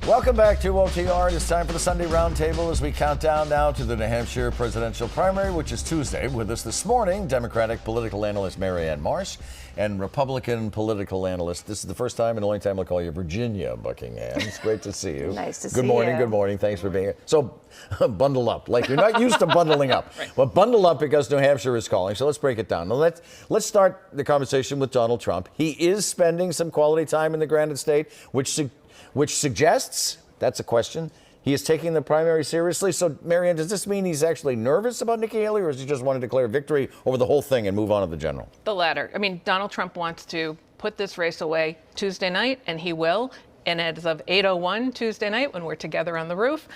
Welcome back to OTR. It's time for the Sunday Roundtable as we count down now to the New Hampshire presidential primary, which is Tuesday. With us this morning, Democratic political analyst Marianne Marsh and Republican political analyst. This is the first time in a long time I'll call you Virginia Buckingham. It's great to see you. Nice to see Good morning. you. Good morning. Thanks for being here. So bundle up. Like you're not used to bundling up. But bundle up because New Hampshire is calling. So let's break it down. Now let's start the conversation with Donald Trump. He is spending some quality time in the Granite State, which suggests, that's a question, he is taking the primary seriously. So, Marianne, does this mean he's actually nervous about Nikki Haley, or does he just want to declare victory over the whole thing and move on to the general? The latter. I mean, Donald Trump wants to put this race away Tuesday night, and he will. And as of 8:01 Tuesday night, when we're together on the roof,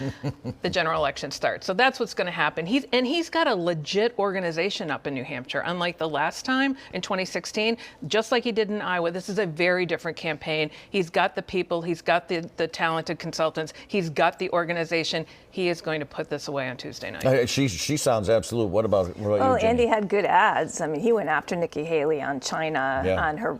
the general election starts. So that's what's going to happen. He's got a legit organization up in New Hampshire, unlike the last time in 2016, just like he did in Iowa. This is a very different campaign. He's got the people. He's got the talented consultants. He's got the organization. He is going to put this away on Tuesday night. She sounds absolute. What about you, Jenny? Andy had good ads. I mean, he went after Nikki Haley on China, on her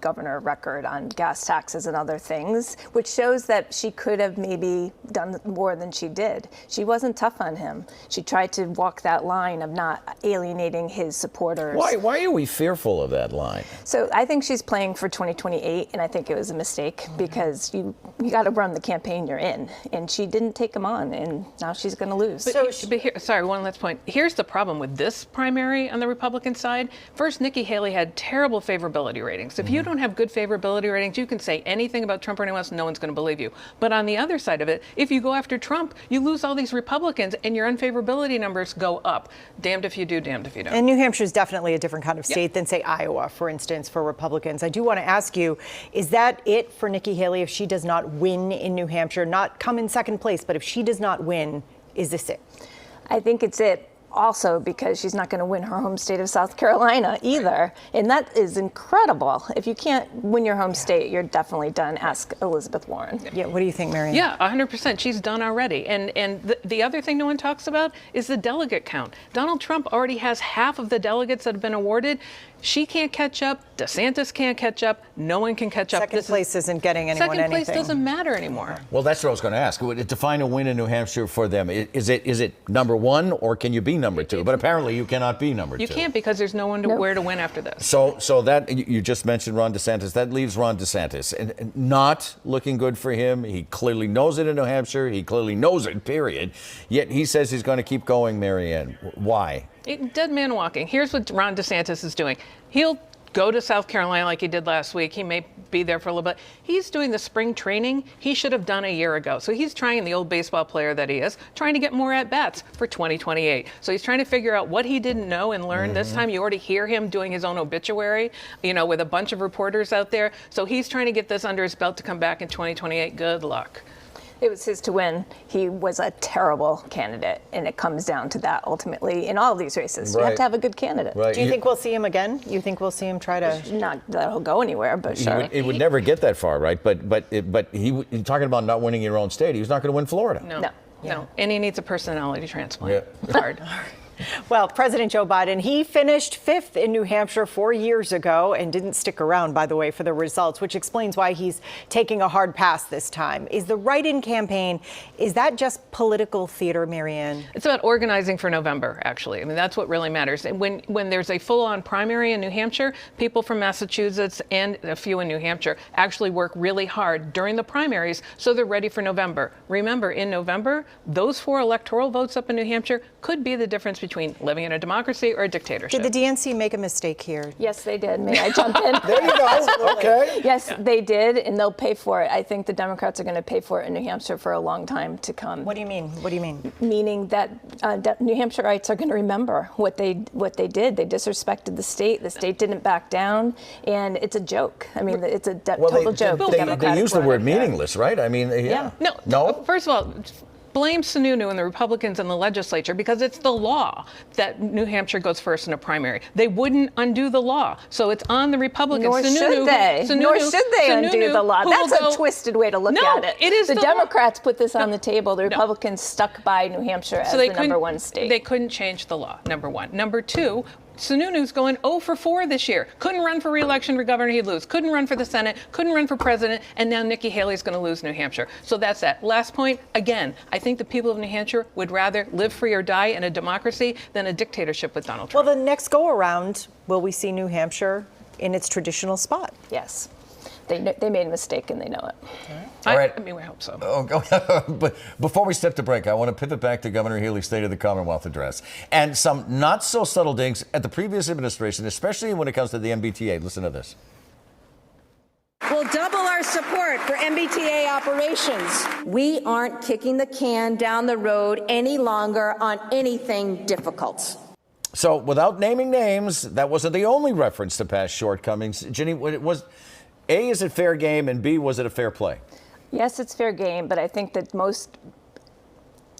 governor record on gas taxes and other things, which shows that she could have maybe done more than she did. She wasn't tough on him. She tried to walk that line of not alienating his supporters. Why are we fearful of that line? So I think she's playing for 2028, and I think it was a mistake because you got to run the campaign you're in, and she didn't take him on, and now she's going to lose. Sorry, one last point. Here's the problem with this primary on the Republican side. First, Nikki Haley had terrible favorability ratings. If you don't have good favorability ratings, you can say anything about Trump or anyone else, no one's going to believe you. But on the other side of it, if you go after Trump, you lose all these Republicans and your unfavorability numbers go up. Damned if you do, damned if you don't. And New Hampshire is definitely a different kind of state than, say, Iowa, for instance, for Republicans. I do want to ask you, is that it for Nikki Haley if she does not win in New Hampshire, not come in second place, but if she does not win, is this it? I think it's it. Also, because she's not going to win her home state of South Carolina either. And that is incredible. If you can't win your home state, you're definitely done. Ask Elizabeth Warren. Yeah, what do you think, Marianne? Yeah, 100%. She's done already. And the other thing no one talks about is the delegate count. Donald Trump already has half of the delegates that have been awarded. She can't catch up. DeSantis can't catch up. No one can catch up. Second place isn't getting anyone anything. Second place doesn't matter anymore. Well, that's what I was going to ask. Define a win in New Hampshire for them. Is it number one, or can you be number two? But apparently you cannot be number two. You can't, because there's no one where to win after this. So that you just mentioned Ron DeSantis. That leaves Ron DeSantis, and not looking good for him. He clearly knows it in New Hampshire. He clearly knows it, period. Yet he says he's going to keep going, Marianne. Why? Dead man walking. Here's what Ron DeSantis is doing. He'll go to South Carolina like he did last week. He may be there for a little bit. He's doing the spring training he should have done a year ago. So he's trying, the old baseball player that he is, trying to get more at-bats for 2028. So he's trying to figure out what he didn't know and learn. This time you already hear him doing his own obituary, with a bunch of reporters out there. So he's trying to get this under his belt to come back in 2028. Good luck. It was his to win. He was a terrible candidate, and it comes down to that ultimately in all of these races. You have to have a good candidate. Right. Do you think we'll see him again? You think we'll see him try to? Not that he'll go anywhere, but sure. It would never get that far, right? But he talking about not winning your own state. He's not going to win Florida. No. And he needs a personality transplant. Yeah. Hard. Well, President Joe Biden, he finished fifth in New Hampshire 4 years ago and didn't stick around, by the way, for the results, which explains why he's taking a hard pass this time. Is the write-in campaign, is that just political theater, Marianne? It's about organizing for November, actually. I mean, that's what really matters. And when there's a full-on primary in New Hampshire, people from Massachusetts and a few in New Hampshire actually work really hard during the primaries so they're ready for November. Remember, in November, those 4 electoral votes up in New Hampshire could be the difference between living in a democracy or a dictatorship. Did the DNC make a mistake here? Yes, they did. May I jump in? There you go. Okay. Yes, they did, and they'll pay for it. I think the Democrats are going to pay for it in New Hampshire for a long time to come. What do you mean? What do you mean? Meaning that New Hampshireites are going to remember what they did. They disrespected the state. The state didn't back down, and it's a joke. I mean, it's a total joke. They use the word meaningless, right? I mean, yeah. No. First of all, blame Sununu and the Republicans in the legislature because it's the law that New Hampshire goes first in a primary. They wouldn't undo the law. So it's on the Republicans. Nor should they. Nor should they undo the law. That's a twisted way to look at it. It is the Democrats put this on the table. The Republicans stuck by New Hampshire as the number one state. They couldn't change the law, number one. Number two, Sununu's going 0 for 4 this year. Couldn't run for re-election for governor, he'd lose. Couldn't run for the Senate, couldn't run for president, and now Nikki Haley's going to lose New Hampshire. So that's that. Last point, again, I think the people of New Hampshire would rather live free or die in a democracy than a dictatorship with Donald Trump. Well, the next go around, will we see New Hampshire in its traditional spot? Yes. They made a mistake and they know it. All right. I mean, we hope so. But before we step to break, I want to pivot back to Governor Healey's State of the Commonwealth address and some not so subtle digs at the previous administration, especially when it comes to the MBTA. Listen to this. We'll double our support for MBTA operations. We aren't kicking the can down the road any longer on anything difficult. So without naming names, that wasn't the only reference to past shortcomings. Ginny, was A, is it fair game, and B, was it a fair play? Yes, it's fair game, but I think the most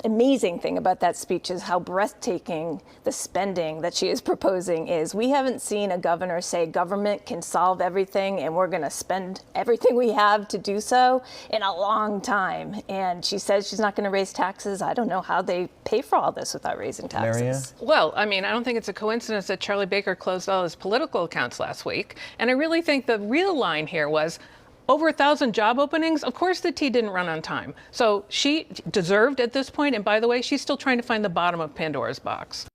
amazing thing about that speech is how breathtaking the spending that she is proposing is. We haven't seen a governor say government can solve everything and we're going to spend everything we have to do so in a long time. And she says she's not going to raise taxes. I don't know how they pay for all this without raising taxes. Marianne? Well, I mean, I don't think it's a coincidence that Charlie Baker closed all his political accounts last week. And I really think the real line here was over 1,000 job openings. Of course, the T didn't run on time. So she deserved at this point. And by the way, she's still trying to find the bottom of Pandora's box.